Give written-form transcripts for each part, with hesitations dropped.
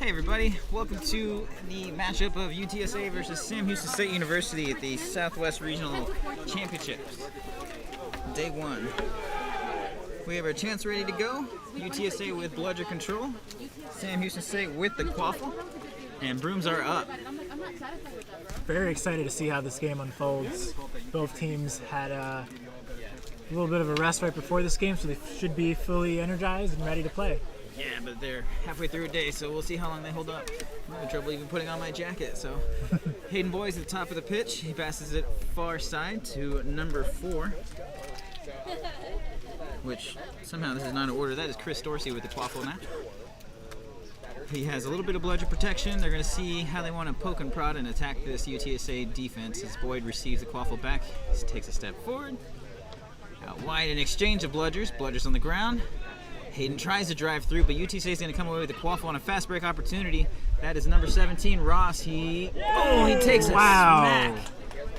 Hey everybody, welcome to the matchup of UTSA versus Sam Houston State University at the Southwest Regional Championships. Day 1. We have our chants ready to go. UTSA with bludger control, Sam Houston State with the quaffle, and brooms are up. Very excited to see how this game unfolds. Both teams had a little bit of a rest right before this game, so they should be fully energized and ready to play. Yeah, but they're halfway through a day, so we'll see how long they hold up. I'm having trouble even putting on my jacket, so Hayden Boyes at the top of the pitch. He passes it far side to number 4, which somehow this is not in order. That is Chris Dorsey with the quaffle now. He has a little bit of bludger protection. They're going to see how they want to poke and prod and attack this UTSA defense as Boyd receives the quaffle back. He takes a step forward. Out wide, an exchange of bludgers. Bludgers on the ground. Hayden tries to drive through, but UTSA is going to come away with the quaffle on a fast break opportunity. That is number 17, Ross. He takes a smack.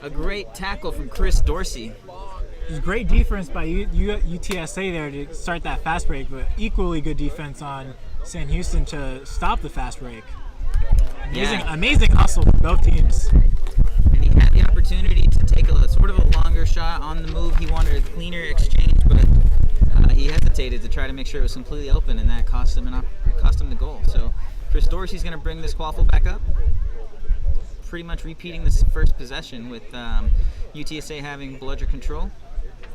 A great tackle from Chris Dorsey. It was great defense by UTSA there to start that fast break, but equally good defense on Sam Houston to stop the fast break. Amazing hustle from both teams. And he had the opportunity to take a sort of a longer shot on the move. He wanted a cleaner exchange, but he hesitated to try to make sure it was completely open, and that cost him the goal. So Chris Dorsey's going to bring this quaffle back up, pretty much repeating this first possession with UTSA having bludger control.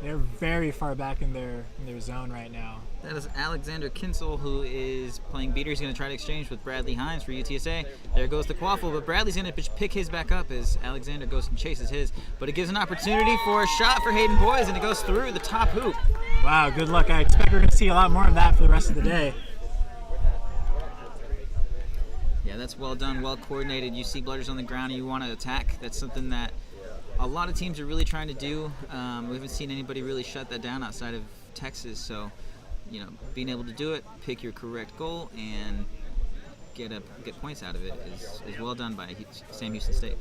They're very far back in their zone right now. That is Alexander Kinsel, who is playing beater. He's going to try to exchange with Bradley Hines for UTSA. There goes the quaffle, but Bradley's going to pick his back up as Alexander goes and chases his. But it gives an opportunity for a shot for Hayden Boyes, and it goes through the top hoop. Wow, good luck. I expect we're going to see a lot more of that for the rest of the day. Yeah, that's well done, well coordinated. You see bludgers on the ground and you want to attack. That's something that a lot of teams are really trying to do. We haven't seen anybody really shut that down outside of Texas. So, being able to do it, pick your correct goal, and get points out of it is well done by Sam Houston State.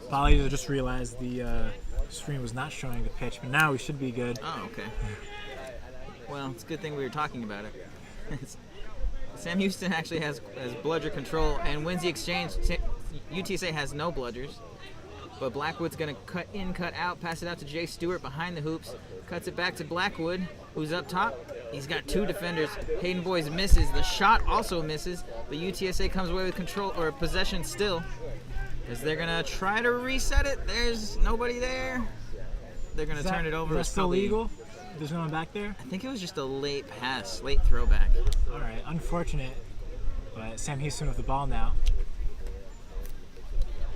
Polly just realized the screen was not showing the pitch, but now we should be good. Oh, okay. Well, it's a good thing we were talking about it. Sam Houston actually has bludger control and wins the exchange. UTSA has no bludgers, but Blackwood's going to cut in, cut out, pass it out to Jay Stewart behind the hoops, cuts it back to Blackwood, who's up top. He's got 2 defenders. Hayden Boyes misses. The shot also misses, but UTSA comes away with control or possession still, as they're going to try to reset it. There's nobody there. They're going to turn it over. Is that still legal? There's no one back there? I think it was just a late pass, late throwback. All right, unfortunate, but Sam Houston with the ball now,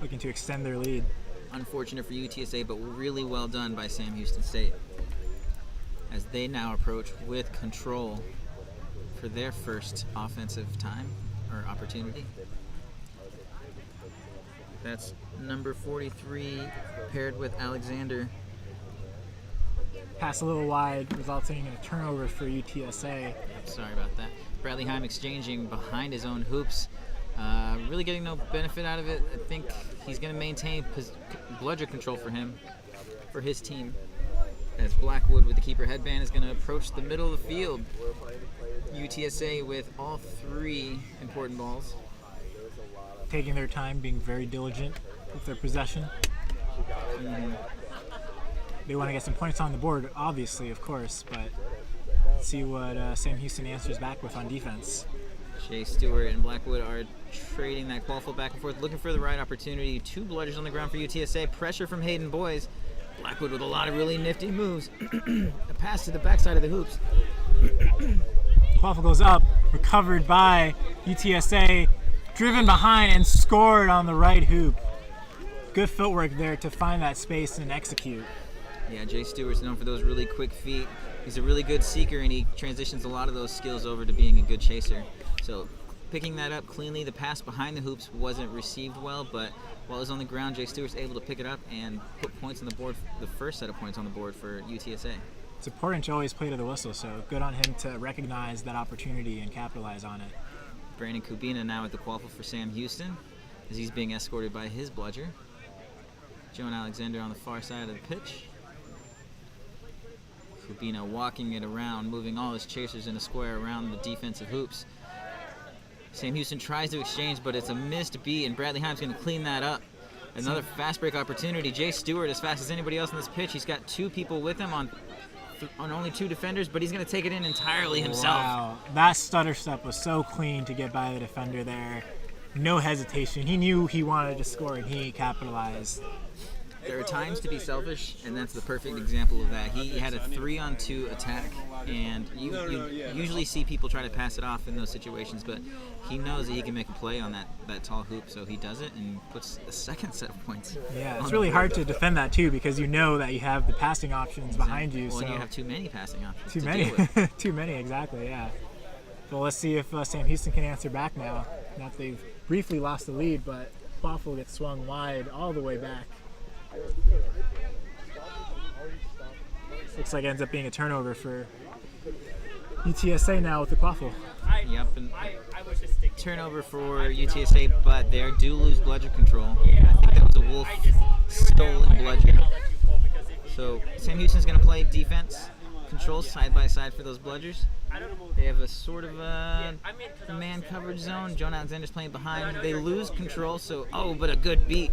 looking to extend their lead. Unfortunate for UTSA, but really well done by Sam Houston State, as they now approach with control for their first offensive time or opportunity. That's number 43 paired with Alexander. Pass a little wide, resulting in a turnover for UTSA. Sorry about that. Bradley Heim exchanging behind his own hoops. Really getting no benefit out of it. I think he's going to maintain bludger control for his team, as Blackwood with the keeper headband is going to approach the middle of the field. UTSA with all 3 important balls. Taking their time, being very diligent with their possession. They want to get some points on the board, obviously, of course, but let's see what Sam Houston answers back with on defense. Jay Stewart and Blackwood are trading that quaffle back and forth, looking for the right opportunity. 2 bludgers on the ground for UTSA. Pressure from Hayden Boyes. Blackwood with a lot of really nifty moves. A pass to the backside of the hoops. Quaffle goes up, recovered by UTSA, driven behind and scored on the right hoop. Good footwork there to find that space and execute. Yeah, Jay Stewart's known for those really quick feet. He's a really good seeker, and he transitions a lot of those skills over to being a good chaser. So picking that up cleanly. The pass behind the hoops wasn't received well, but while it was on the ground, Jay Stewart's able to pick it up and put points on the board, the first set of points on the board for UTSA. It's important to always play to the whistle, so good on him to recognize that opportunity and capitalize on it. Brandon Kubina now at the quaffle for Sam Houston, as he's being escorted by his bludger. Joan Alexander on the far side of the pitch. Kubina walking it around, moving all his chasers in a square around the defensive hoops. Sam Houston tries to exchange, but it's a missed beat, and Bradley Heim's going to clean that up. Another fast break opportunity. Jay Stewart, as fast as anybody else on this pitch, he's got 2 people with him on only 2 defenders, but he's going to take it in entirely himself. Wow, that stutter step was so clean to get by the defender there. No hesitation. He knew he wanted to score, and he capitalized. There are times to be selfish, and that's the perfect example of that. He had a 3-on-2 attack, and you usually see people try to pass it off in those situations, but he knows that he can make a play on that tall hoop, so he does it and puts a second set of points. Yeah, it's really hard to defend that too, because you know that you have the passing options behind you. Well, so you have too many passing options. Too to many. deal with. Too many, exactly, yeah. Well, let's see if Sam Houston can answer back now. Now that they've briefly lost the lead, but Quaffle gets swung wide all the way back. Looks like it ends up being a turnover for UTSA now with the Quaffle. Yep, and turnover for UTSA, but they do lose bludger control. I think that was a Wolf stolen bludger. So Sam Houston's going to play defense, control side by side for those bludgers. They have a sort of a man coverage zone. Joan Alexander's playing behind. They lose control, but a good beat.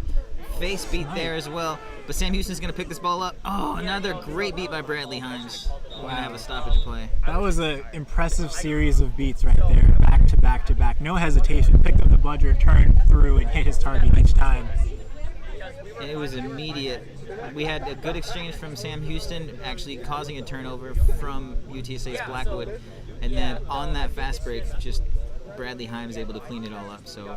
Face beat there as well. But Sam Houston's going to pick this ball up. Oh, another great beat by Bradley Himes. We're going to have a stoppage play. That was an impressive series of beats right there, back to back to back. No hesitation. Picked up the bludger, turned through, and hit his target each time. And it was immediate. We had a good exchange from Sam Houston, actually causing a turnover from UTSA's Blackwood. And then on that fast break, just Bradley Himes able to clean it all up. So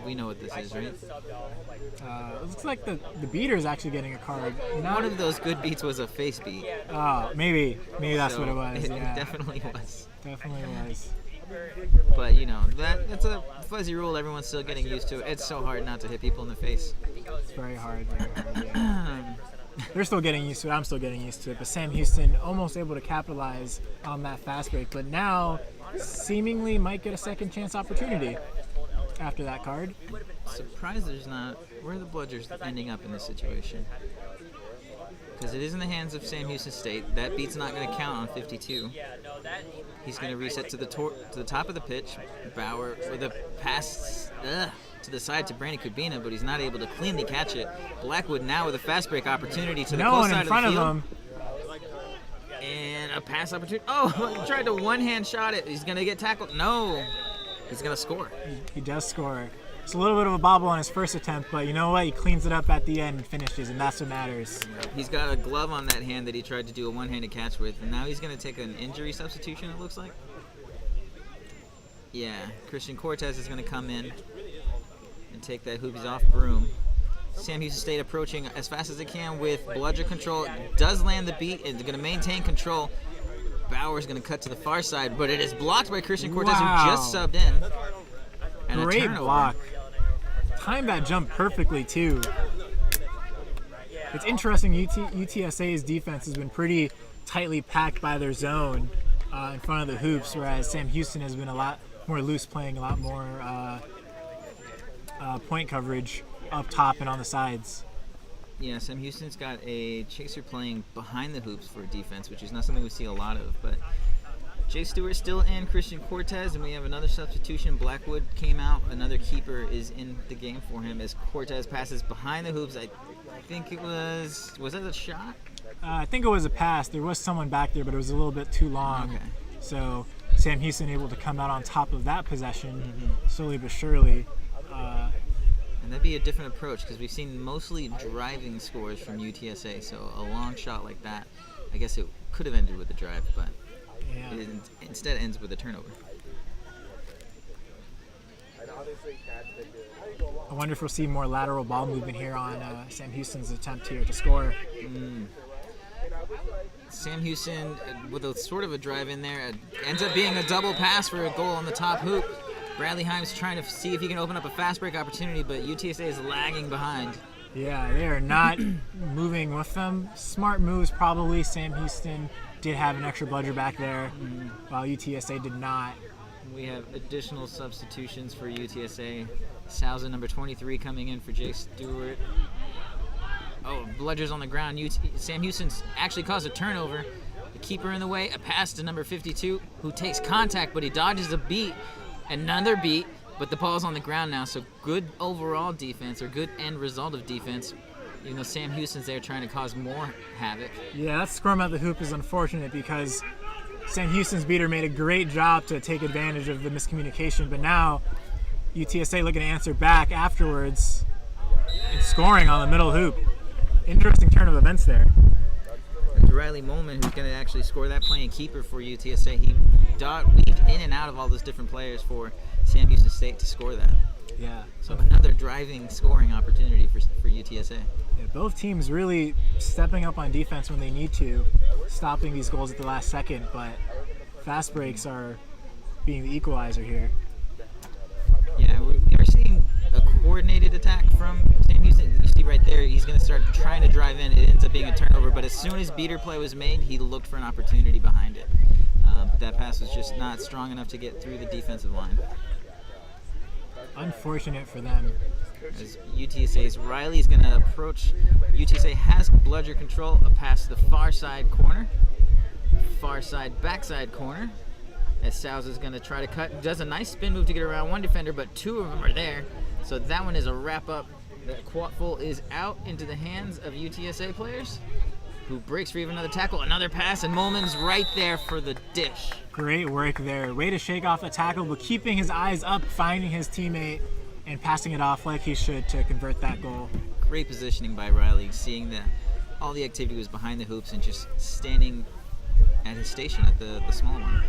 we know what this is, right? It looks like the beater is actually getting a card. One of those good beats was a face beat. Maybe that's what it was. It Yeah. Definitely was. Definitely was. But that's a fuzzy rule. Everyone's still getting used to it. It's so hard not to hit people in the face. It's very hard. Yeah. They're still getting used to it. I'm still getting used to it. But Sam Houston almost able to capitalize on that fast break, but now seemingly might get a second chance opportunity after that card. Surprised there's not. Where are the bludgers ending up in this situation? Because it is in the hands of Sam Houston State. That beat's not going to count on 52. He's going to reset to the top of the pitch. Bauer with a pass to the side to Brandon Kubina, but he's not able to cleanly catch it. Blackwood now with a fast break opportunity to the close side of the field. No one in front of him. And a pass opportunity. Oh, he tried to one-hand shot it. He's going to get tackled. No. He's going to score. He does score. It's a little bit of a bobble on his first attempt, but you know what? He cleans it up at the end and finishes, and that's what matters. He's got a glove on that hand that he tried to do a one-handed catch with, and now he's going to take an injury substitution, it looks like. Yeah, Christian Cortez is going to come in and take that hoop. He's off broom. Sam Houston State approaching as fast as they can with bludger control. Does land the beat and going to maintain control. Bauer's going to cut to the far side, but it is blocked by Christian Cortez, who just subbed in. And great block. Timed that jump perfectly, too. It's interesting, UTSA's defense has been pretty tightly packed by their zone in front of the hoops, whereas Sam Houston has been a lot more loose, playing a lot more point coverage up top and on the sides. Yeah, Sam Houston's got a chaser playing behind the hoops for defense, which is not something we see a lot of, but Jay Stewart still in, Christian Cortez, and we have another substitution. Blackwood came out. Another keeper is in the game for him as Cortez passes behind the hoops. I think it was that a shot? I think it was a pass. There was someone back there, but it was a little bit too long. Okay. So Sam Houston able to come out on top of that possession, slowly but surely. And that'd be a different approach because we've seen mostly driving scores from UTSA. So a long shot like that, I guess it could have ended with a drive, but yeah. It instead ends with a turnover. I wonder if we'll see more lateral ball movement here on Sam Houston's attempt here to score. Sam Houston with a sort of a drive in there ends up being a double pass for a goal on the top hoop. Bradley Himes trying to see if he can open up a fast break opportunity, but UTSA is lagging behind. Yeah, they are not moving with them. Smart moves probably. Sam Houston did have an extra bludger back there, while UTSA did not. We have additional substitutions for UTSA. Sousa, number 23, coming in for Jay Stewart. Oh, bludger's on the ground. Sam Houston's actually caused a turnover. The keeper in the way, a pass to number 52, who takes contact, but he dodges a beat. Another beat, but the ball's on the ground now, so good overall defense, or good end result of defense, even though Sam Houston's there trying to cause more havoc. Yeah, that scrum at the hoop is unfortunate because Sam Houston's beater made a great job to take advantage of the miscommunication, but now UTSA looking to answer back afterwards and scoring on the middle hoop. Interesting turn of events there. There's Riley Molman, who's going to actually score that, playing keeper for UTSA. He weaved in and out of all those different players for Sam Houston State to score that. Yeah. So another driving scoring opportunity for UTSA. Yeah, both teams really stepping up on defense when they need to, stopping these goals at the last second, but fast breaks are being the equalizer here. Yeah, we are seeing a coordinated attack from Sam Houston. You see right there, he's going to start trying to drive in. It ends up being a turnover, but as soon as beater play was made, he looked for an opportunity behind it. But that pass was just not strong enough to get through the defensive line. Unfortunate for them. As UTSA's Riley's going to approach. UTSA has bludger control, a pass to the far side corner. Far side, backside corner. As Sows is going to try to cut. Does a nice spin move to get around one defender, but two of them are there. So that one is a wrap-up. The quad-full is out into the hands of UTSA players, who breaks free of another tackle. Another pass, and Molman's right there for the dish. Great work there. Way to shake off the tackle, but keeping his eyes up, finding his teammate, and passing it off like he should to convert that goal. Great positioning by Riley, seeing that all the activity was behind the hoops and just standing at his station at the small one.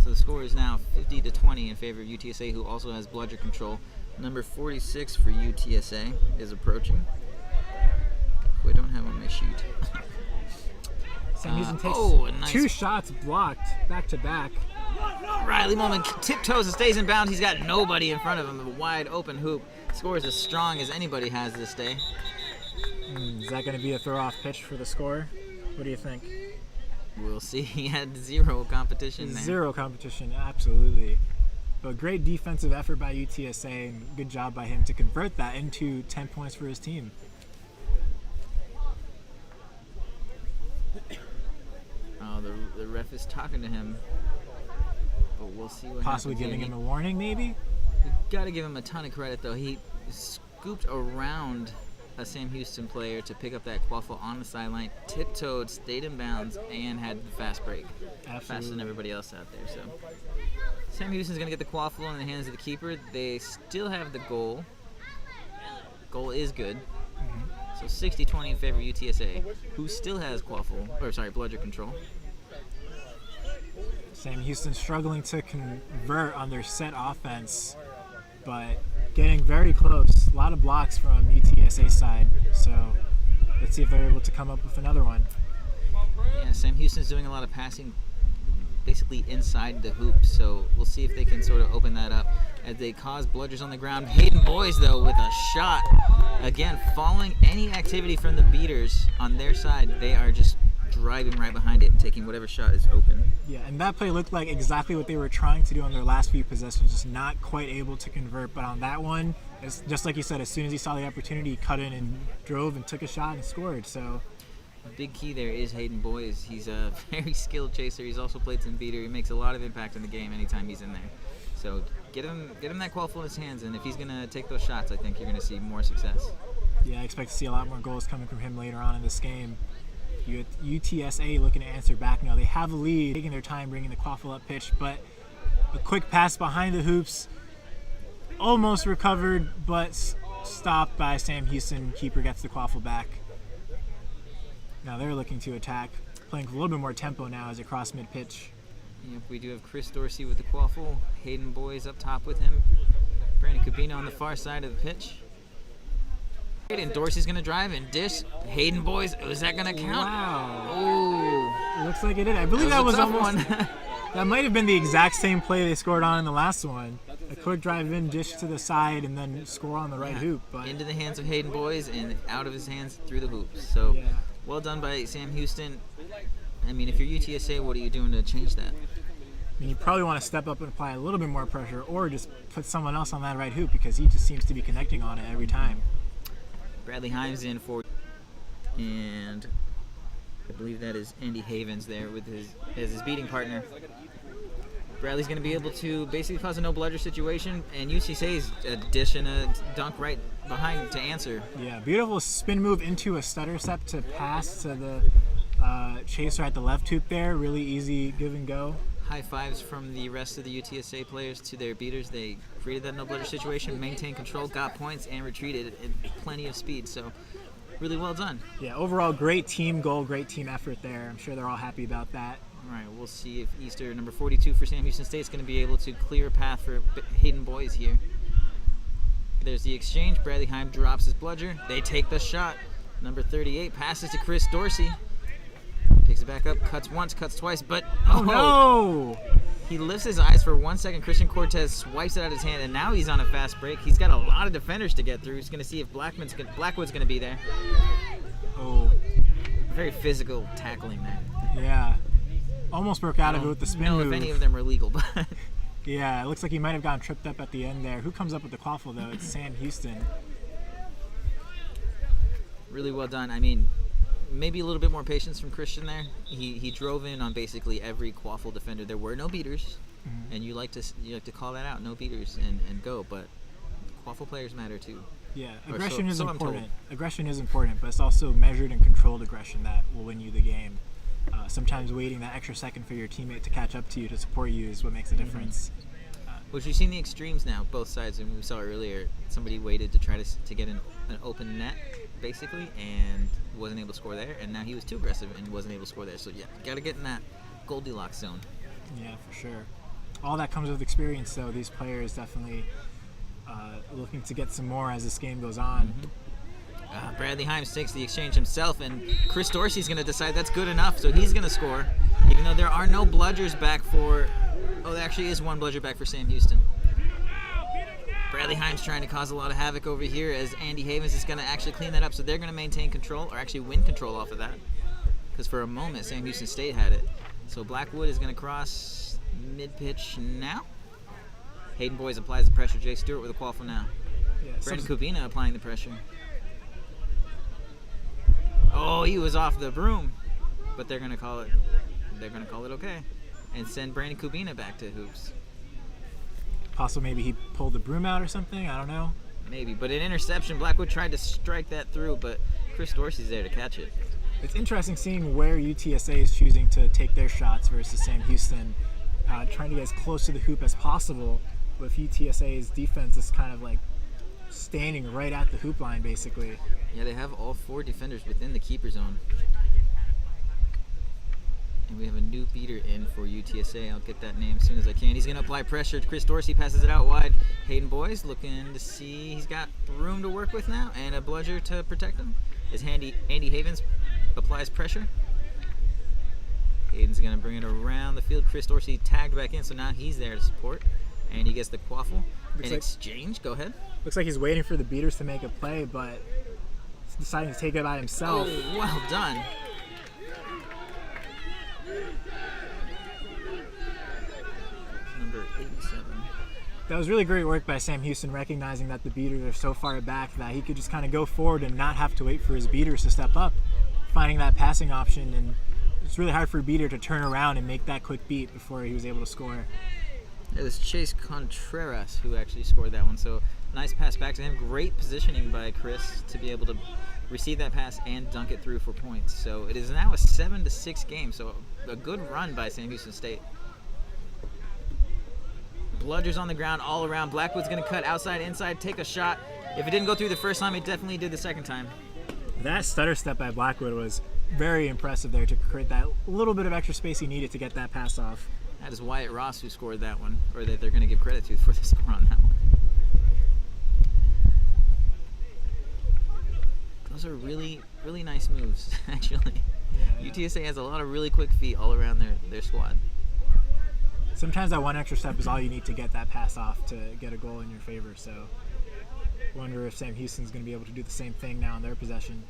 So the score is now 50-20 in favor of UTSA, who also has bludger control. Number 46 for UTSA is approaching, who I don't have on my sheet. Sam Houston takes nice. 2 shots blocked back to back. Riley Molman tiptoes and stays in bounds. He's got nobody in front of him. A wide open hoop. Scores as strong as anybody has this day. Is that going to be a throw-off pitch for the score? What do you think? We'll see. He had zero competition there. Zero competition, absolutely. But great defensive effort by UTSA, and good job by him to convert that into 10 points for his team. Oh, the ref is talking to him. But we'll see what Possibly happens. giving him a warning, maybe? We got to give him a ton of credit, though. He scooped around a Sam Houston player to pick up that quaffle on the sideline, tiptoed, stayed in bounds, and had the fast break. Absolutely. Faster than everybody else out there. So Sam Houston's going to get the quaffle in the hands of the keeper. They still have the goal. Goal is good. So 60-20 in favor of UTSA, who still has bludger control. Sam Houston struggling to convert on their set offense, but getting very close. A lot of blocks from UTSA side, so let's see if they're able to come up with another one. Yeah, Sam Houston's doing a lot of passing basically inside the hoop, so we'll see if they can sort of open that up as they cause bludgers on the ground. Hayden Boys, though, with a shot. Again, following any activity from the beaters on their side, they are just driving right behind it and taking whatever shot is open. Yeah, and that play looked like exactly what they were trying to do on their last few possessions, just not quite able to convert. But on that one, it's just like you said, as soon as he saw the opportunity, he cut in and drove and took a shot and scored. So A big key there is Hayden Boys. He's a very skilled chaser. He's also played some beater. He makes a lot of impact in the game anytime he's in there. So get him that quaffle in his hands, and if he's going to take those shots, I think you're going to see more success. yeah, I expect to see a lot more goals coming from him later on in this game. UTSA looking to answer back now. They have a lead, taking their time bringing the quaffle up pitch, but a quick pass behind the hoops, almost recovered, but stopped by Sam Houston. Keeper gets the quaffle back. Now they're looking to attack, playing with a little bit more tempo now as they cross mid-pitch. Yep, we do have Chris Dorsey with the quaffle. Hayden Boys up top with him. Brandon Cabino on the far side of the pitch. And Dorsey's going to drive and dish. Hayden Boys, is that going to count? Wow. Oh. It looks like it did. I believe that was a tough almost one. That might have been the exact same play they scored on in the last one. A quick drive in, dish to the side, and then score on the right hoop. But into the hands of Hayden Boys and out of his hands through the hoops. So yeah. Well done by Sam Houston. I mean, if you're UTSA, what are you doing to change that? I mean, you probably want to step up and apply a little bit more pressure, or just put someone else on that right hoop because he just seems to be connecting on it every time. Bradley Himes in for, and I believe that is Andy Havens there with his beating partner. Bradley's going to be able to basically cause a no bludger situation, and UTSA's a dish and a dunk right behind to answer. Yeah, beautiful spin move into a stutter step to pass to the chaser at the left hoop there. Really easy give and go. High fives from the rest of the UTSA players to their beaters. They created that no bludger situation, maintained control, got points, and retreated in plenty of speed. So really well done. Yeah, overall great team goal, great team effort there. I'm sure they're all happy about that. All right, we'll see if Easter, number 42 for Sam Houston State, is going to be able to clear a path for Hayden Boys here. There's the exchange. Bradley Heim drops his bludger. They take the shot. Number 38 passes to Chris Dorsey. Picks it back up, cuts once, cuts twice, but oh no! He lifts his eyes for 1 second. Christian Cortez swipes it out of his hand, and now he's on a fast break. He's got a lot of defenders to get through. He's going to see if Blackwood's going to be there. Oh. Very physical tackling there. Yeah. Almost broke out of it with the spin move. If any of them are legal, but yeah, it looks like he might have gotten tripped up at the end there. Who comes up with the quaffle, though? It's Sam Houston. Really well done. I mean, maybe a little bit more patience from Christian there. He drove in on basically every quaffle defender. There were no beaters, and you like to call that out, no beaters, and go. But quaffle players matter too. Yeah, aggression is important. I'm told. Aggression is important, but it's also measured and controlled aggression that will win you the game. Sometimes waiting that extra second for your teammate to catch up to you to support you is what makes a difference. Which we've seen the extremes now, both sides, and we saw earlier somebody waited to try to get an open net, basically, and wasn't able to score there, and now he was too aggressive and wasn't able to score there. So yeah, got to get in that Goldilocks zone. Yeah, for sure. All that comes with experience, though. These players definitely looking to get some more as this game goes on. Bradley Himes takes the exchange himself, and Chris Dorsey's going to decide that's good enough, so he's going to score, even though there are no bludgers back for... Oh, there actually is one bludger back for Sam Houston. Bradley Himes trying to cause a lot of havoc over here as Andy Havens is going to actually clean that up, so they're going to maintain control, or actually win control off of that, because for a moment Sam Houston State had it. So Blackwood is going to cross mid-pitch now. Hayden Boys applies the pressure. Jay Stewart with a quaffle now. Yeah, Brandon Kubina applying the pressure. Oh, he was off the broom, but they're gonna call it. They're gonna call it okay, and send Brandon Kubina back to hoops. Possible maybe he pulled the broom out or something. I don't know. Maybe, but an interception. Blackwood tried to strike that through, but Chris Dorsey's there to catch it. It's interesting seeing where UTSA is choosing to take their shots versus Sam Houston, trying to get as close to the hoop as possible. With UTSA's defense is kind of like standing right at the hoop line, basically. Yeah, they have all four defenders within the keeper zone. And we have a new beater in for UTSA. I'll get that name as soon as I can. He's going to apply pressure. Chris Dorsey passes it out wide. Hayden Boys looking to see he's got room to work with now and a bludger to protect him. As Andy Havens applies pressure. Hayden's going to bring it around the field. Chris Dorsey tagged back in, so now he's there to support. And he gets the quaffle. Exchange. Go ahead. Looks like he's waiting for the beaters to make a play, but he's deciding to take it by himself. Oh, well done. Number 87. That was really great work by Sam Houston, recognizing that the beaters are so far back that he could just kind of go forward and not have to wait for his beaters to step up, finding that passing option. And it's really hard for a beater to turn around and make that quick beat before he was able to score. It was Chase Contreras who actually scored that one. So nice pass back to him. Great positioning by Chris to be able to receive that pass and dunk it through for points. So it is now a 7-6 game. So a good run by Sam Houston State. Bludgers on the ground all around. Blackwood's going to cut outside, inside, take a shot. If it didn't go through the first time, it definitely did the second time. That stutter step by Blackwood was very impressive there to create that little bit of extra space he needed to get that pass off. That is Wyatt Ross who scored that one, or that they're going to give credit to for the score on that one. Those are really, really nice moves, actually. Yeah. UTSA has a lot of really quick feet all around their squad. Sometimes that one extra step is all you need to get that pass off to get a goal in your favor. So I wonder if Sam Houston's going to be able to do the same thing now in their possession.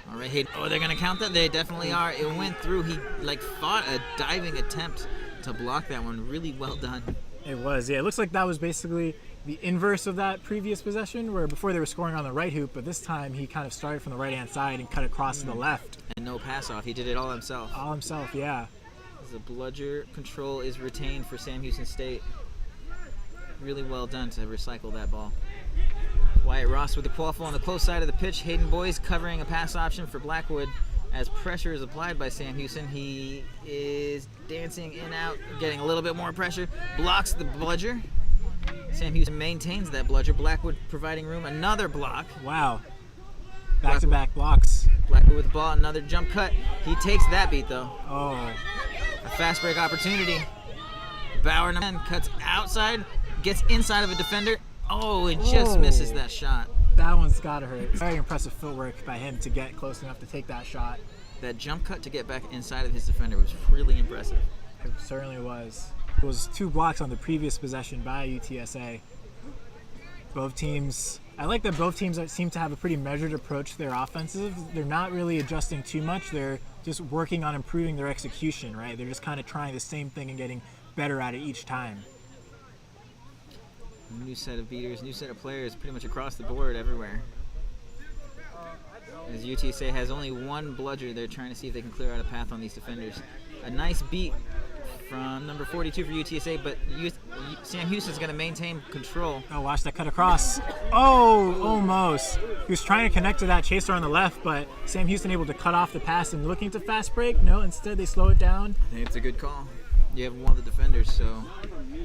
All right, they're going to count that? They definitely are. It went through. He fought a diving attempt to block that one. Really well done. It was, yeah. It looks like that was basically the inverse of that previous possession, where before they were scoring on the right hoop, but this time he kind of started from the right-hand side and cut across to the left. And no pass off. He did it all himself. All himself, yeah. The bludger control is retained for Sam Houston State. Really well done to recycle that ball. Wyatt Ross with the quaffle on the close side of the pitch. Hayden Boyes covering a pass option for Blackwood as pressure is applied by Sam Houston. He is dancing in out, getting a little bit more pressure. Blocks the bludger. Sam Houston maintains that bludger. Blackwood providing room. Another block. Wow. Back-to-back blocks. Blackwood with the ball. Another jump cut. He takes that beat, though. Oh. A fast break opportunity. Bauer cuts outside. Gets inside of a defender. Oh, it just misses that shot. That one's got to hurt. Very impressive footwork by him to get close enough to take that shot. That jump cut to get back inside of his defender was really impressive. It certainly was. It was 2 blocks on the previous possession by UTSA. Both teams, I like that both teams seem to have a pretty measured approach to their offensive. They're not really adjusting too much. They're just working on improving their execution, right? They're just kind of trying the same thing and getting better at it each time. New set of beaters, new set of players pretty much across the board everywhere. As UTSA has only 1 bludger, they're trying to see if they can clear out a path on these defenders. A nice beat from number 42 for UTSA, but Sam Houston's going to maintain control. Oh, watch that cut across. Oh, almost. He was trying to connect to that chaser on the left, but Sam Houston able to cut off the pass and looking to fast break. No, instead they slow it down. I think it's a good call. You have one of the defenders, so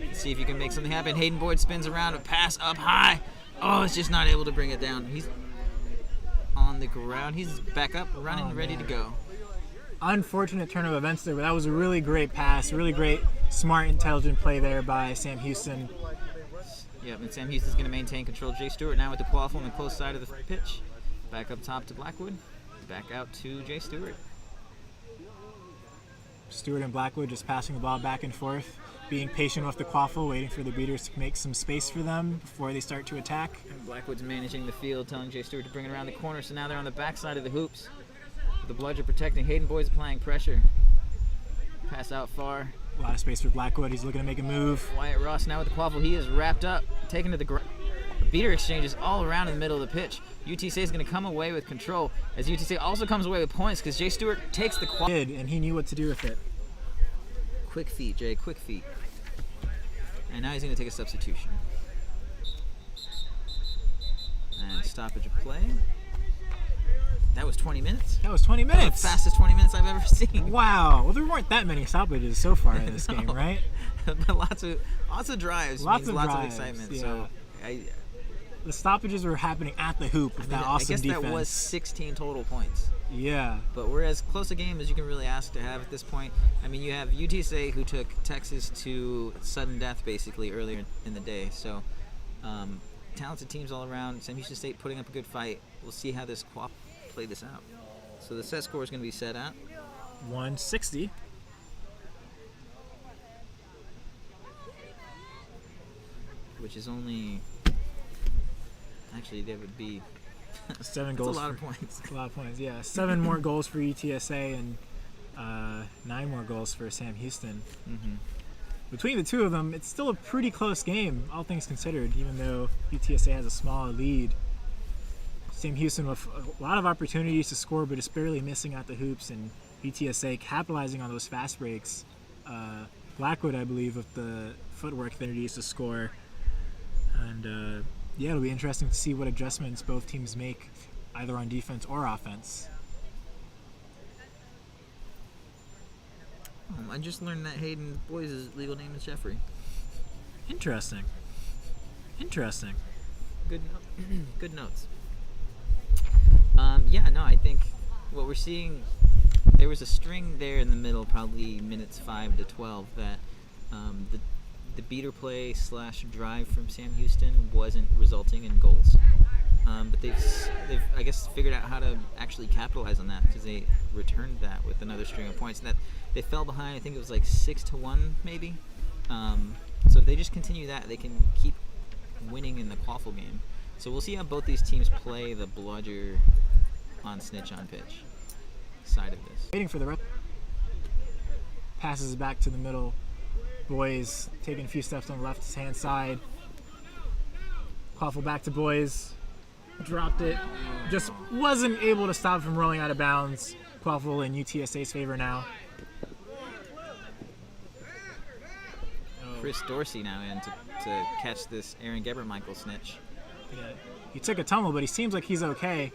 let's see if you can make something happen. Hayden Boyd spins around, a pass up high. Oh, it's just not able to bring it down. He's on the ground. He's back up, running, ready to go. Unfortunate turn of events there, but that was a really great pass, really great, smart, intelligent play there by Sam Houston. Yep, and Sam Houston's going to maintain control. Jay Stewart now with the quaffle on the close side of the pitch. Back up top to Blackwood. Back out to Jay Stewart. Stewart and Blackwood just passing the ball back and forth, being patient with the quaffle, waiting for the beaters to make some space for them before they start to attack. And Blackwood's managing the field, telling Jay Stewart to bring it around the corner, so now they're on the backside of the hoops. The bludger protecting. Hayden Boyd's applying pressure. Pass out far. A lot of space for Blackwood. He's looking to make a move. Wyatt Ross now with the quaffle. He is wrapped up, taken to the ground. Beater exchanges all around in the middle of the pitch. UTSA is going to come away with control, as UTSA also comes away with points because Jay Stewart takes the quaffle. And he knew what to do with it. Quick feet, Jay, quick feet. And now he's going to take a substitution. And stoppage of play. That was 20 minutes? That was 20 minutes. The fastest 20 minutes I've ever seen. Wow. Well, there weren't that many stoppages so far in this game, right? But lots of drives. Lots of excitement. yeah. So the stoppages were happening at the hoop with that awesome defense. I guess that was 16 total points. Yeah. But we're as close a game as you can really ask to have at this point. I mean, you have UTSA who took Texas to sudden death basically earlier in the day. So talented teams all around. Sam Houston State putting up a good fight. We'll see how this play this out. So the set score is going to be set at 160. Which is only actually that would be 7 goals. That's a lot of points. A lot of points. Yeah, 7 more goals for UTSA and 9 more goals for Sam Houston. Mm-hmm. Between the two of them, it's still a pretty close game, all things considered. Even though UTSA has a small lead, Sam Houston with a lot of opportunities to score, but just barely missing at the hoops, and UTSA capitalizing on those fast breaks. Blackwood, I believe, with the footwork that he needs to score. And yeah, it'll be interesting to see what adjustments both teams make, either on defense or offense. I just learned that Hayden Boyes' legal name is Jeffrey. Interesting. Good notes. Yeah, no, I think what we're seeing, there was a string there in the middle, probably minutes 5 to 12, that the beater play / drive from Sam Houston wasn't resulting in goals. But they've I guess figured out how to actually capitalize on that, because they returned that with another string of points. And that they fell behind. I think it was like 6-1 maybe. So if they just continue that, they can keep winning in the quaffle game. So we'll see how both these teams play the bludger on snitch on pitch side of this. Waiting for the rep. Passes it back to the middle. Boyes taking a few steps on the left hand side. Quaffle back to Boyes. Dropped it. Just wasn't able to stop from rolling out of bounds. Quaffle in UTSA's favor now. Chris Dorsey now in to catch this Aaron Gebremichael snitch. Yeah. He took a tumble, but he seems like he's okay.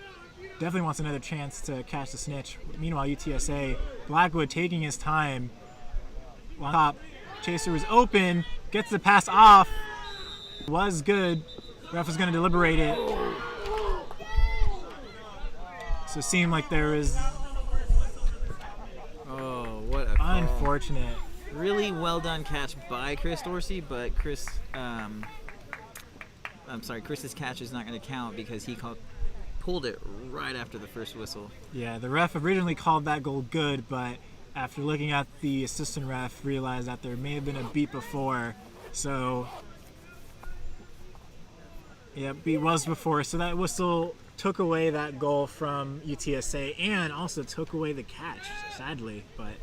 Definitely wants another chance to catch the snitch. Meanwhile, UTSA, Blackwood taking his time. On top, Chaser was open, gets the pass off. Was good. Ref was going to deliberate it. So it seemed like there was... Oh, what a call. Unfortunate. Really well done catch by Chris Dorsey, but Chris's catch is not going to count because he pulled it right after the first whistle. Yeah, the ref originally called that goal good, but after looking at the assistant ref, realized that there may have been a beat before. So, yeah, beat was before. So that whistle took away that goal from UTSA and also took away the catch, sadly. But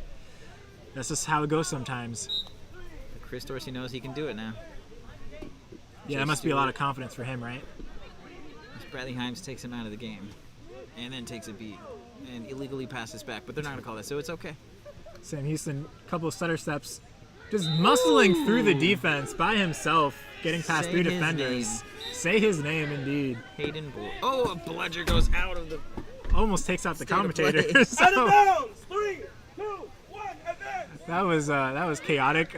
that's just how it goes sometimes. Chris Dorsey knows he can do it now. Yeah, that must be a lot of confidence for him, right? Bradley Himes takes him out of the game and then takes a beat and illegally passes back, but they're not going to call that, so it's okay. Sam Houston, a couple of stutter steps, just muscling through the defense by himself, getting past three defenders. Say his name, indeed. Hayden Bull. Oh, a bludger goes out of the... Almost takes out the commentator. So, Out of bounds! 3, 2, 1, advance! That was chaotic.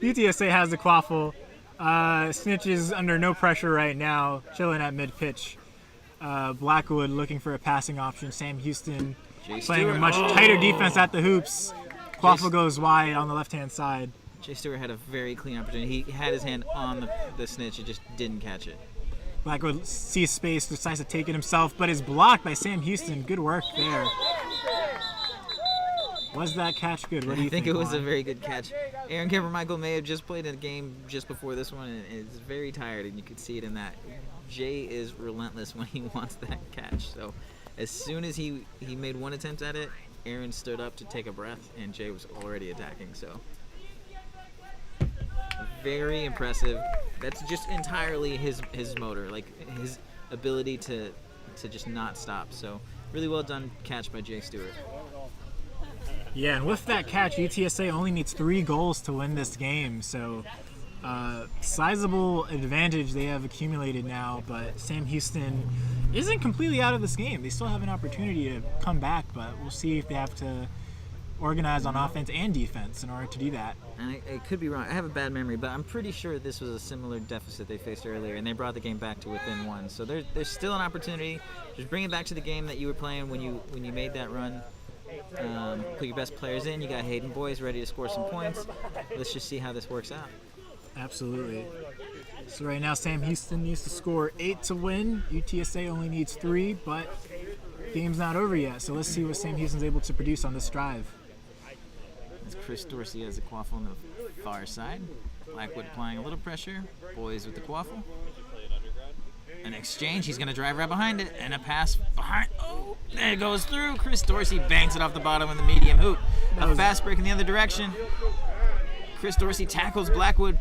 UTSA has the quaffle. Snitch is under no pressure right now, chilling at mid-pitch. Blackwood looking for a passing option. Sam Houston playing a much tighter defense at the hoops. Quaffle goes wide on the left-hand side. Jay Stewart had a very clean opportunity. He had his hand on the snitch. It just didn't catch it. Blackwood sees space, decides to take it himself, but is blocked by Sam Houston. Good work there. Was that catch good? What do you think? I think it was Juan? a very good catch. Aaron Gebremichael may have just played a game just before this one and is very tired, and you could see it in that. Jay is relentless when he wants that catch. So as soon as he made one attempt at it, Aaron stood up to take a breath, and Jay was already attacking. So very impressive. That's just entirely his motor, like his ability to just not stop. So really well done catch by Jay Stewart. Yeah, and with that catch, UTSA only needs 3 goals to win this game. So sizable advantage they have accumulated now, but Sam Houston isn't completely out of this game. They still have an opportunity to come back, but we'll see if they have to organize on offense and defense in order to do that. And I could be wrong. I have a bad memory, but I'm pretty sure this was a similar deficit they faced earlier, and they brought the game back to within 1. So there's still an opportunity. Just bring it back to the game that you were playing when you made that run. Put your best players in. You got Hayden Boys ready to score some points. Let's just see how this works out. Absolutely. So right now, Sam Houston needs to score 8 to win. UTSA only needs 3, but game's not over yet. So let's see what Sam Houston's able to produce on this drive. As Chris Dorsey has the quaffle on the far side. Blackwood applying a little pressure. Boys with the quaffle. An exchange. He's going to drive right behind it. And a pass behind. Oh, there it goes through. Chris Dorsey banks it off the bottom of the medium hoop. A fast break in the other direction. Chris Dorsey tackles Blackwood.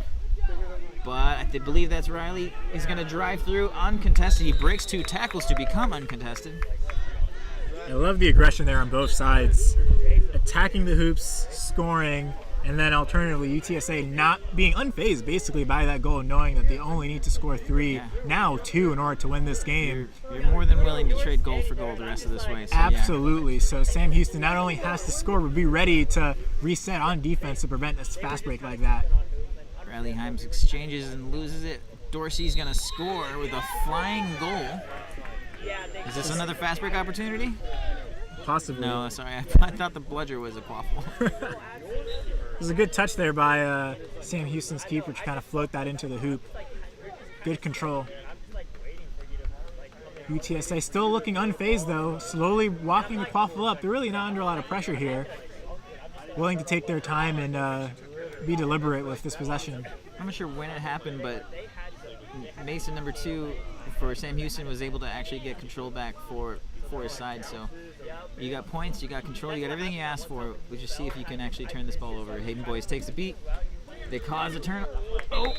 But I believe that's Riley. He's going to drive through uncontested. He breaks 2 tackles to become uncontested. I love the aggression there on both sides. Attacking the hoops, scoring, and then alternatively UTSA not being unfazed basically by that goal, knowing that they only need to score 3, now 2 in order to win this game. You're more than willing to trade goal for goal the rest of this way. So Absolutely. So Sam Houston not only has to score, but be ready to reset on defense to prevent a fast break like that. Riley Himes exchanges and loses it. Dorsey's going to score with a flying goal. Is this another fast break opportunity? Possibly. No, sorry. I thought the bludger was a quaffle. There's a good touch there by Sam Houston's keeper to kind of float that into the hoop. Good control. UTSA still looking unfazed though, slowly walking the quaffle up. They're really not under a lot of pressure here. Willing to take their time and be deliberate with this possession. I'm not sure when it happened, but Mason number 2 for Sam Houston was able to actually get control back for his side. So you got points, you got control, you got everything you asked for. We'll just see if you can actually turn this ball over. Hayden Boys takes a beat. They cause a turn. Oh,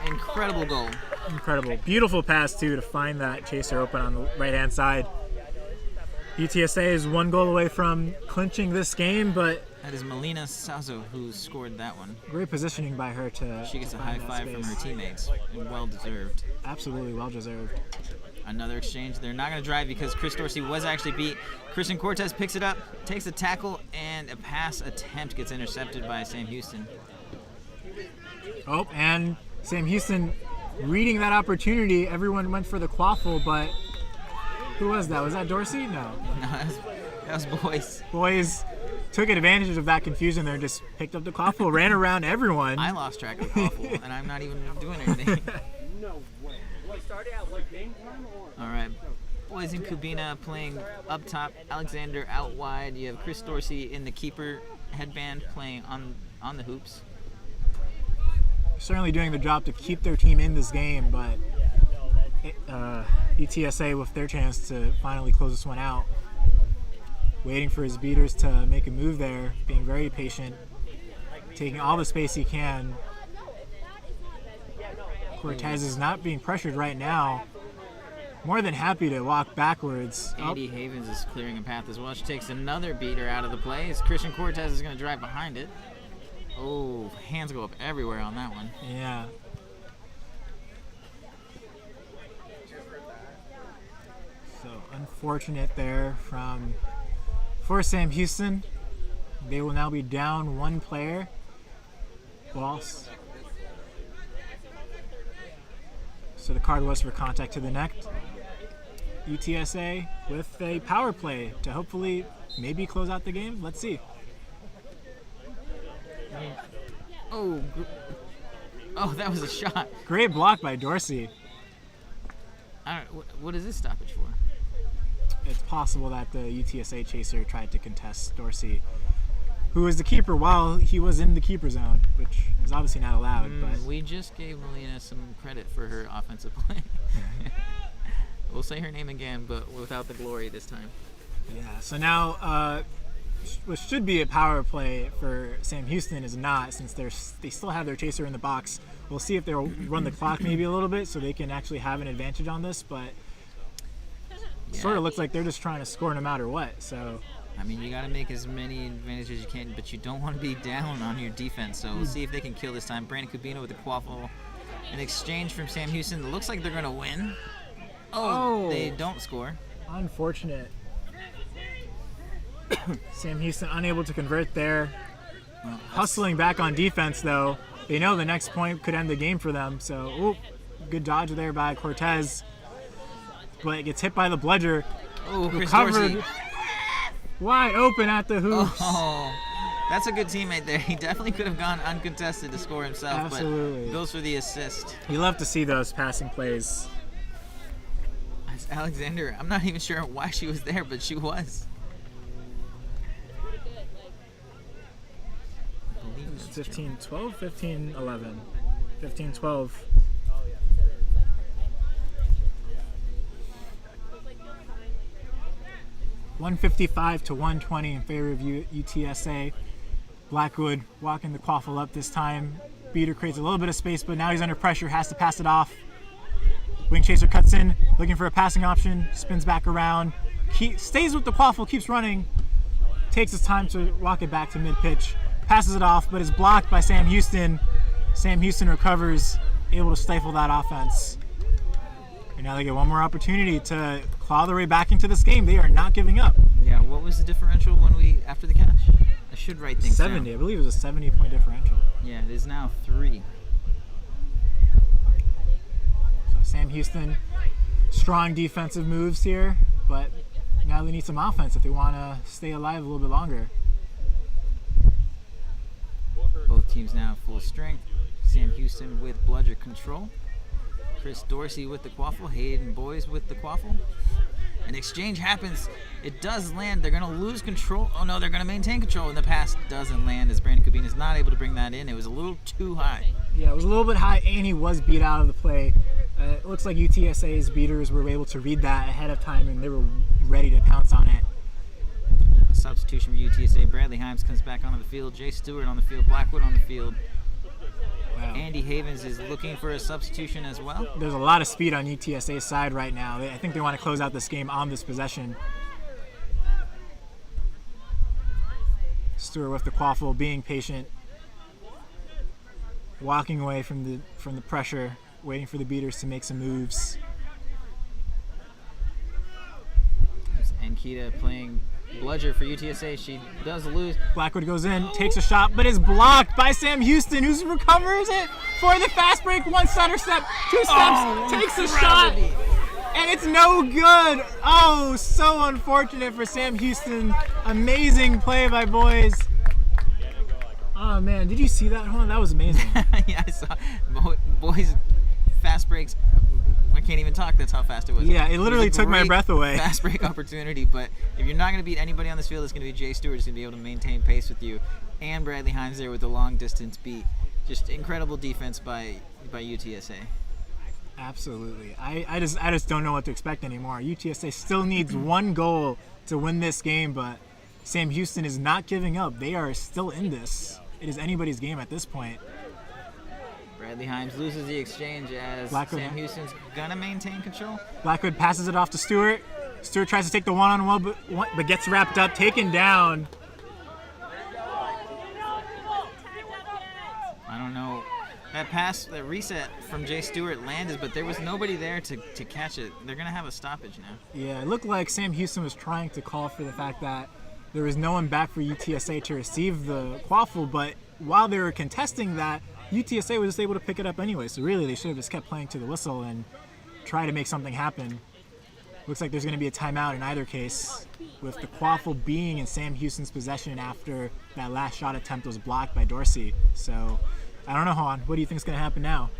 incredible goal. Incredible. Beautiful pass too to find that chaser open on the right-hand side. UTSA is 1 goal away from clinching this game, but That is Melina Sazo who scored that one. great positioning by her to She gets a find high that five from her space. teammates. Well deserved. Absolutely well deserved. Another exchange. They're not going to drive because Chris Dorsey was actually beat. Christian Cortez picks it up, takes a tackle, and a pass attempt gets intercepted by Sam Houston. Oh, and Sam Houston reading that opportunity. Everyone went for the quaffle, but who was that? Was that Dorsey? No. No, that was boys. Boys took advantage of that confusion there, just picked up the quaffle, ran around everyone. I lost track of the awful, and I'm not even doing anything. No way. What started out like game time or? All right. Boys in Kubina playing up top. Alexander out wide. You have Chris Dorsey in the keeper headband playing on the hoops. Certainly doing the job to keep their team in this game, but UTSA with their chance to finally close this one out. Waiting for his beaters to make a move there, being very patient, taking all the space he can. Cortez is not being pressured right now. More than happy to walk backwards. Andy Havens is clearing a path as well. She takes another beater out of the play as Christian Cortez is going to drive behind it. Oh, hands go up everywhere on that one. Yeah. So unfortunate there for Sam Houston. They will now be down 1 player. Loss. So the card was for contact to the neck. UTSA with a power play to hopefully maybe close out the game. Let's see. Oh, that was a shot. Great block by Dorsey. What is this stoppage for? It's possible that the UTSA chaser tried to contest Dorsey, who was the keeper while he was in the keeper zone, which is obviously not allowed. But We just gave Melina some credit for her offensive play. We'll say her name again, but without the glory this time. yeah, so now what should be a power play for Sam Houston is not, since they still have their chaser in the box. We'll see if they'll run the clock maybe a little bit so they can actually have an advantage on this, but sort of looks like they're just trying to score no matter what. So I mean, you got to make as many advantages as you can, but you don't want to be down on your defense. So we'll see if they can kill this time. Brandon Kubina with the quaffle. An exchange from Sam Houston. It looks like they're going to win. Oh, they don't score. unfortunate. Sam Houston unable to convert there. Hustling back on defense, though. They know the next point could end the game for them. So, good dodge there by Cortez. But it gets hit by the bludger. Oh, Chris Recovered. Dorsey. Wide open at the hoops. Oh, that's a good teammate there. He definitely could have gone uncontested to score himself, Absolutely. but goes for the assist. You love to see those passing plays. It's Alexander, I'm not even sure why she was there, but she was. I believe that's 15-12, 15-11. 15-12. $155 to $120 in favor of UTSA. Blackwood walking the quaffle up this time. Beater creates a little bit of space, but now he's under pressure, has to pass it off. Wing chaser cuts in, looking for a passing option, spins back around, stays with the quaffle, keeps running, takes his time to walk it back to mid-pitch, passes it off, but is blocked by Sam Houston. Sam Houston recovers, able to stifle that offense. And now they get one more opportunity to claw their way back into this game. They are not giving up. Yeah, what was the differential after the catch? I should write things 70, down. I believe it was a 70-point differential. Yeah, it is now 3. So Sam Houston, strong defensive moves here, but now they need some offense if they want to stay alive a little bit longer. Both teams now full strength. Sam Houston with bludger control. Chris Dorsey with the quaffle. Hayden Boys with the quaffle. An exchange happens. It does land. They're going to lose control. Oh, no, they're going to maintain control. And the pass doesn't land as Brandon Kubina is not able to bring that in. It was a little too high. Yeah, it was a little bit high, and he was beat out of the play. It looks like UTSA's beaters were able to read that ahead of time, and they were ready to pounce on it. A substitution for UTSA. Bradley Himes comes back onto the field. Jay Stewart on the field. Blackwood on the field. Wow. Andy Havens is looking for a substitution as well. There's a lot of speed on UTSA's side right now. I think they want to close out this game on this possession. Stewart with the quaffle, being patient, walking away from the pressure, waiting for the beaters to make some moves. And Kita playing bludger for UTSA. She does lose. Blackwood goes in, takes a shot, but is blocked by Sam Houston, who recovers it for the fast break. One stutter step, two steps, takes a shot, and it's no good. Oh, so unfortunate for Sam Houston. Amazing play by boys. Oh man, did you see that? Oh, that was amazing. Yeah, I saw. Boys, fast breaks. I can't even talk. That's how fast it was. Yeah, it literally was a took my great breath away. Fast break opportunity, but if you're not going to beat anybody on this field, it's going to be Jay Stewart. Who's going to be able to maintain pace with you, and Bradley Hines there with the long distance beat. Just incredible defense by UTSA. Absolutely. I just don't know what to expect anymore. UTSA still needs one goal to win this game, but Sam Houston is not giving up. They are still in this. It is anybody's game at this point. Bradley Hines loses the exchange as Blackwood. Sam Houston's gonna maintain control. Blackwood passes it off to Stewart. Stewart tries to take the one-on-one, but gets wrapped up, taken down. I don't know. That pass, that reset from Jay Stewart landed, but there was nobody there to catch it. They're gonna have a stoppage now. Yeah, it looked like Sam Houston was trying to call for the fact that there was no one back for UTSA to receive the quaffle, but while they were contesting that, UTSA was just able to pick it up anyway. So really, they should have just kept playing to the whistle and try to make something happen. Looks like there's going to be a timeout in either case, with the quaffle being in Sam Houston's possession after that last shot attempt was blocked by Dorsey. So I don't know, Han. What do you think is going to happen now?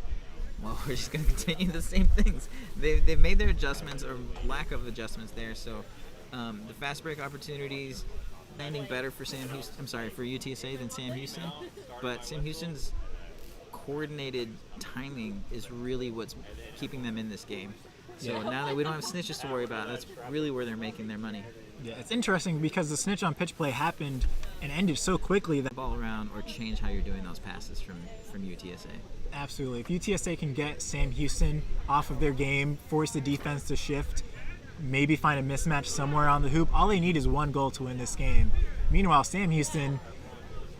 Well, we're just going to continue the same things. They've made their adjustments, or lack of adjustments there. So the fast break opportunities landing better for for UTSA than Sam Houston. But Sam Houston's coordinated timing is really what's keeping them in this game. So now that we don't have snitches to worry about, that's really where they're making their money. Yeah, it's interesting because the snitch on pitch play happened and ended so quickly that Ball around or change how you're doing those passes from UTSA. absolutely. If UTSA can get Sam Houston off of their game, force the defense to shift, maybe find a mismatch somewhere on the hoop, all they need is one goal to win this game. Meanwhile, Sam Houston,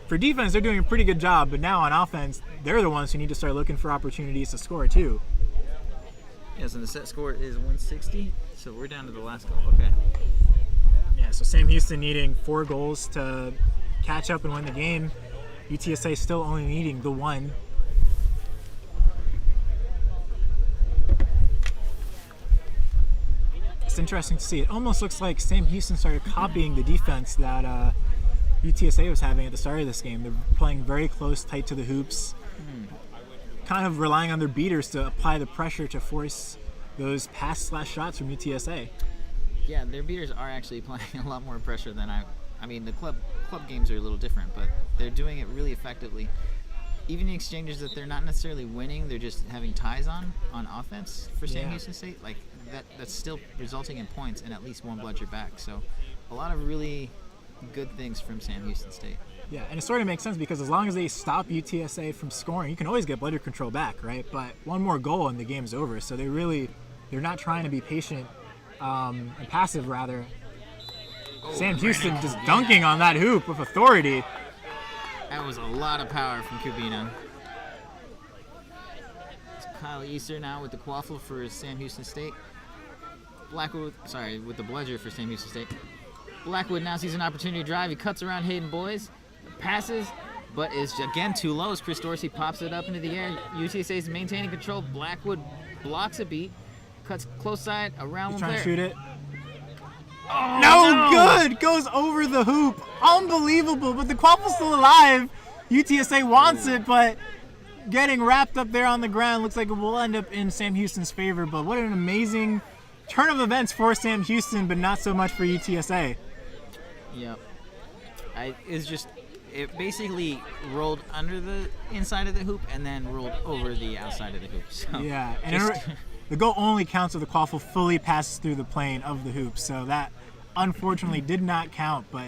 for defense, they're doing a pretty good job, but now on offense, they're the ones who need to start looking for opportunities to score too. Yes, and the set score is 160, so we're down to the last goal. Okay. Yeah, so Sam Houston needing 4 goals to catch up and win the game. UTSA still only needing the 1. It's interesting to see. It almost looks like Sam Houston started copying the defense that UTSA was having at the start of this game. They're playing very close, tight to the hoops, kind of relying on their beaters to apply the pressure to force those pass/shots from UTSA. Yeah, their beaters are actually applying a lot more pressure than I mean, the club games are a little different, but they're doing it really effectively. Even the exchanges that they're not necessarily winning, they're just having ties on offense for Sam Houston State. Like that's still resulting in points and at least one bludger back. So a lot of really good things from Sam Houston State. Yeah, and it sort of makes sense because as long as they stop UTSA from scoring, you can always get bludger control back, right? But one more goal and the game's over. So they're not trying to be patient and passive, rather. Sam Houston just dunking on that hoop with authority. That was a lot of power from Kubina. It's Kyle Easter now with the quaffle for Sam Houston State. With the bludger for Sam Houston State. Blackwood now sees an opportunity to drive. He cuts around Hayden Boys, passes, but is again too low as Chris Dorsey pops it up into the air. UTSA is maintaining control. Blackwood blocks a beat, cuts close side around one Trying player. to shoot it. Oh, No good! Goes over the hoop. Unbelievable, but the quaffle's still alive. UTSA wants it, but getting wrapped up there on the ground looks like it will end up in Sam Houston's favor. But what an amazing turn of events for Sam Houston, but not so much for UTSA. Yep. It basically rolled under the inside of the hoop and then rolled over the outside of the hoop. So Yeah, and the goal only counts if the quaffle fully passes through the plane of the hoop. So that unfortunately did not count, but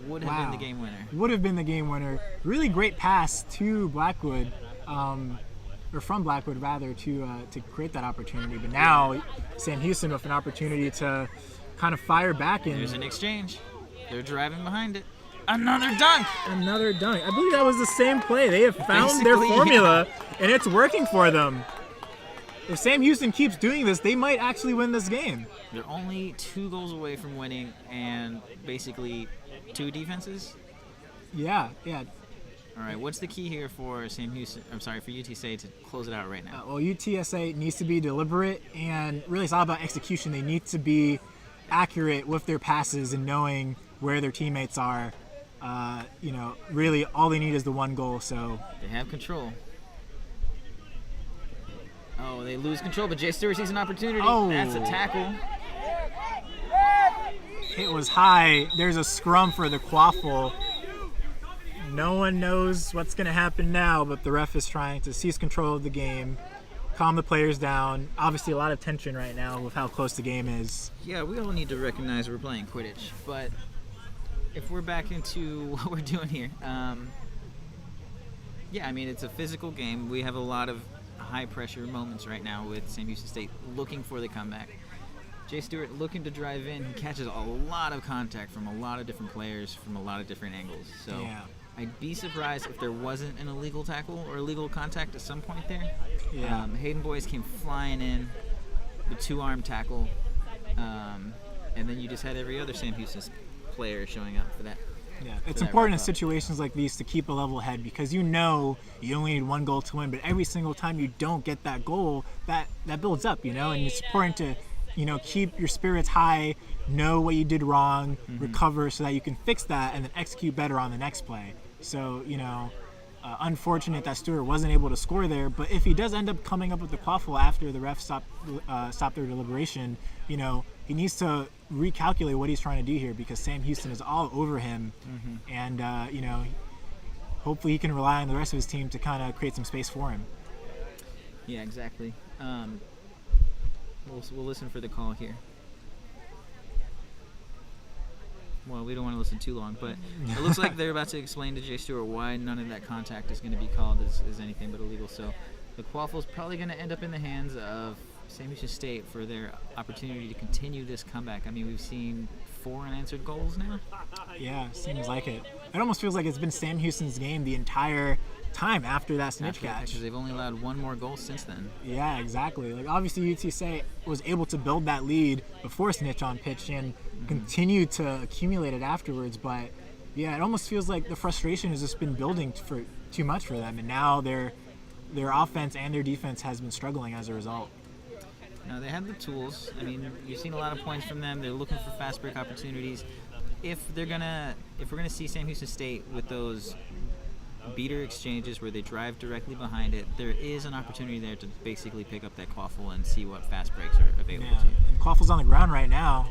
would have been the game winner. Would have been the game winner. Really great pass to Blackwood, or from Blackwood rather, to create that opportunity. But now Sam Houston with an opportunity to kind of fire back in. There's an exchange. They're driving behind it. Another dunk. Another dunk. I believe that was the same play. They have found their Basically, formula, and it's working for them. If Sam Houston keeps doing this, they might actually win this game. They're only 2 goals away from winning, and basically 2 defenses. Yeah. All right, what's the key here for Sam Houston? I'm sorry, for UTSA to close it out right now? Well, UTSA needs to be deliberate, and really it's all about execution. They need to be accurate with their passes and knowing where their teammates are. Really all they need is the 1 goal. So They have control. Oh, they lose control, but Jay Stewart sees an opportunity. Oh. That's a tackle. it was high. There's a scrum for the quaffle. No one knows what's going to happen now, but the ref is trying to seize control of the game, calm the players down. Obviously, a lot of tension right now with how close the game is. Yeah, we all need to recognize we're playing Quidditch, but if we're back into what we're doing here, it's a physical game. We have a lot of high-pressure moments right now with Sam Houston State looking for the comeback. Jay Stewart looking to drive in. He catches a lot of contact from a lot of different players from a lot of different angles. So Yeah. I'd be surprised if there wasn't an illegal tackle or illegal contact at some point there. Yeah. Hayden Boyce came flying in, the 2-arm tackle, and then you just had every other Sam Houston player showing up for that. Yeah, it's that important in wrap-up. situations like these to keep a level head because you know you only need 1 goal to win, but every single time you don't get that goal, that builds up, and it's important to, keep your spirits high, know what you did wrong, recover so that you can fix that and then execute better on the next play. So, unfortunate that Stewart wasn't able to score there, but if he does end up coming up with the quaffle after the ref stopped their deliberation, he needs to recalculate what he's trying to do here because Sam Houston is all over him, and hopefully he can rely on the rest of his team to kind of create some space for him. Yeah, exactly. We'll listen for the call here. Well, we don't want to listen too long, but it looks like they're about to explain to Jay Stewart why none of that contact is going to be called as anything but illegal. So the quaffle is probably going to end up in the hands of Sam Houston State for their opportunity to continue this comeback. I mean, we've seen 4 unanswered goals now. Yeah, seems like it. It almost feels like it's been Sam Houston's game the entire time after that snitch catch. Because they've only allowed 1 more goal since then. Yeah, exactly. Like obviously UTSA was able to build that lead before snitch on pitch and continue to accumulate it afterwards. But yeah, it almost feels like the frustration has just been building for too much for them, and now their offense and their defense has been struggling as a result. Now they have the tools. I mean, you've seen a lot of points from them. They're looking for fast break opportunities. If we're gonna see Sam Houston State with those beater exchanges where they drive directly behind it, there is an opportunity there to basically pick up that quaffle and see what fast breaks are available Yeah, to you. and Quaffle's on the ground right now.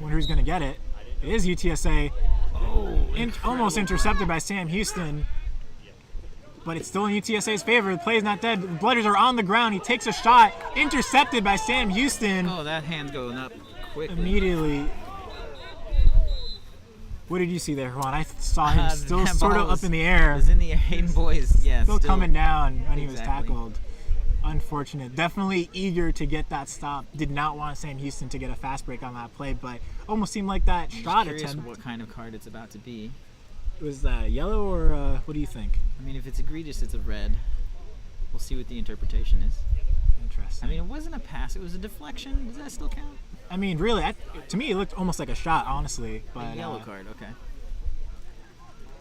Wonder who's going to get it. It is UTSA. Almost intercepted by Sam Houston. But it's still in UTSA's favor. The play is not dead. The Blooders are on the ground. He takes a shot. Intercepted by Sam Houston. Oh, that hand going up quickly. Immediately. What did you see there, Juan? I saw him still that sort ball of was- up in the air. Was in the air. Hayden Boyce, yeah. Still coming down when he was Exactly. tackled. Unfortunate. Definitely eager to get that stop. Did not want Sam Houston to get a fast break on that play, but almost seemed like that I'm shot just curious attempt what kind of card it's about to be. was yellow or what do you think? I mean, if it's egregious, it's a red. We'll see what the interpretation is. Interesting. I mean, it wasn't a pass. It was a deflection. Does that still count? I mean, really, to me, it looked almost like a shot, honestly. But A yellow card, okay.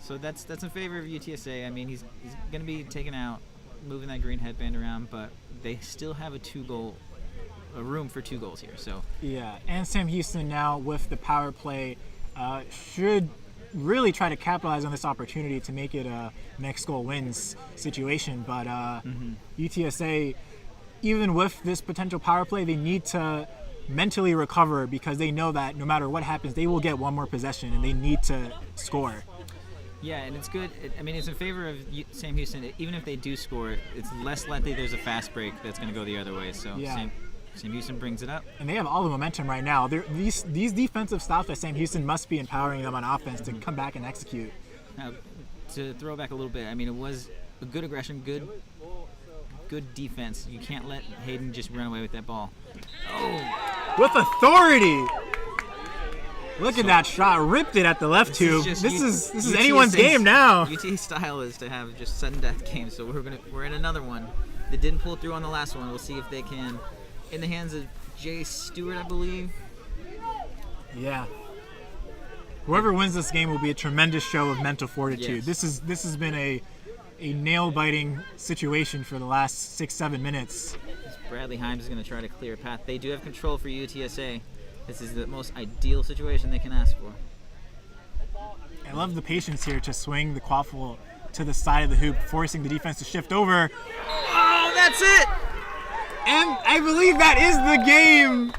So that's in favor of UTSA. I mean, he's going to be taken out, moving that green headband around, but they still have a room for 2 goals here. So Yeah, and Sam Houston now with the power play should really try to capitalize on this opportunity to make it a next goal wins situation. But UTSA, even with this potential power play, they need to mentally recover because they know that no matter what happens, they will get 1 more possession and they need to score. yeah, and it's good. It's in favor of Sam Houston. Even if they do score, it's less likely there's a fast break that's going to go the other way. So Yeah. Sam Houston brings it up. And they have all the momentum right now. These defensive stops that Sam Houston must be empowering them on offense to come back and execute. Now, to throw back a little bit, I mean, it was a good aggression, good defense. You can't let Hayden just run away with that ball. With authority! Look at that shot. Ripped it at the left tube. This is UTSA's anyone's game now. UT style is to have just sudden death games, so we're in another one. They didn't pull through on the last one. We'll see if they can. In the hands of Jay Stewart, I believe. Yeah. Whoever wins this game will be a tremendous show of mental fortitude. Yes. This has been a nail-biting situation for the last 6-7 minutes. Bradley Himes is going to try to clear a path. They do have control for UTSA. This is the most ideal situation they can ask for. I love the patience here to swing the quaffle to the side of the hoop, forcing the defense to shift over. Oh, that's it! And I believe that is the game.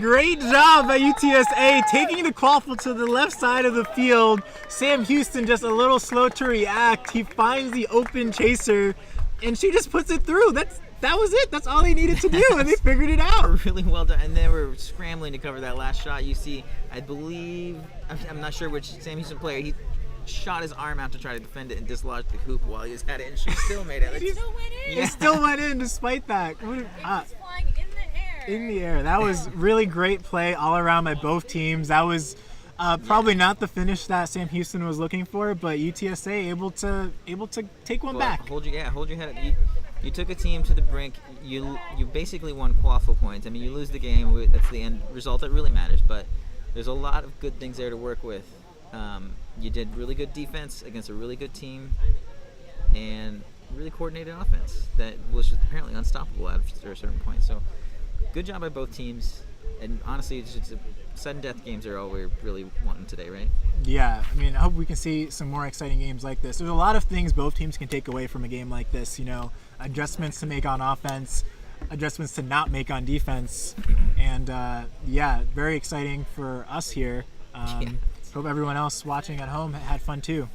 Great job by UTSA taking the quaffle to the left side of the field. Sam Houston just a little slow to react. He finds the open chaser, and she just puts it through. That was it. That's all they needed to do, and they figured it out. Really well done. And they were scrambling to cover that last shot. You see, I believe, I'm not sure which Sam Houston player, he shot his arm out to try to defend it and dislodged the hoop while he was at it, and she still made it. It still went in. It still went in despite that. It was flying in the air. In the air. That was really great play all around by both teams. That was probably not the finish that Sam Houston was looking for, but UTSA able to take one back. Hold your head up. You took a team to the brink. You basically won quaffle points. I mean, you lose the game. That's the end result that really matters. But there's a lot of good things there to work with. You did really good defense against a really good team, and really coordinated offense that was just apparently unstoppable after a certain point. So, good job by both teams. And honestly, it's just sudden death games are all we're really wanting today, right? Yeah, I mean, I hope we can see some more exciting games like this. There's a lot of things both teams can take away from a game like this. You know, adjustments to make on offense, adjustments to not make on defense, and very exciting for us here. Hope everyone else watching at home had fun too.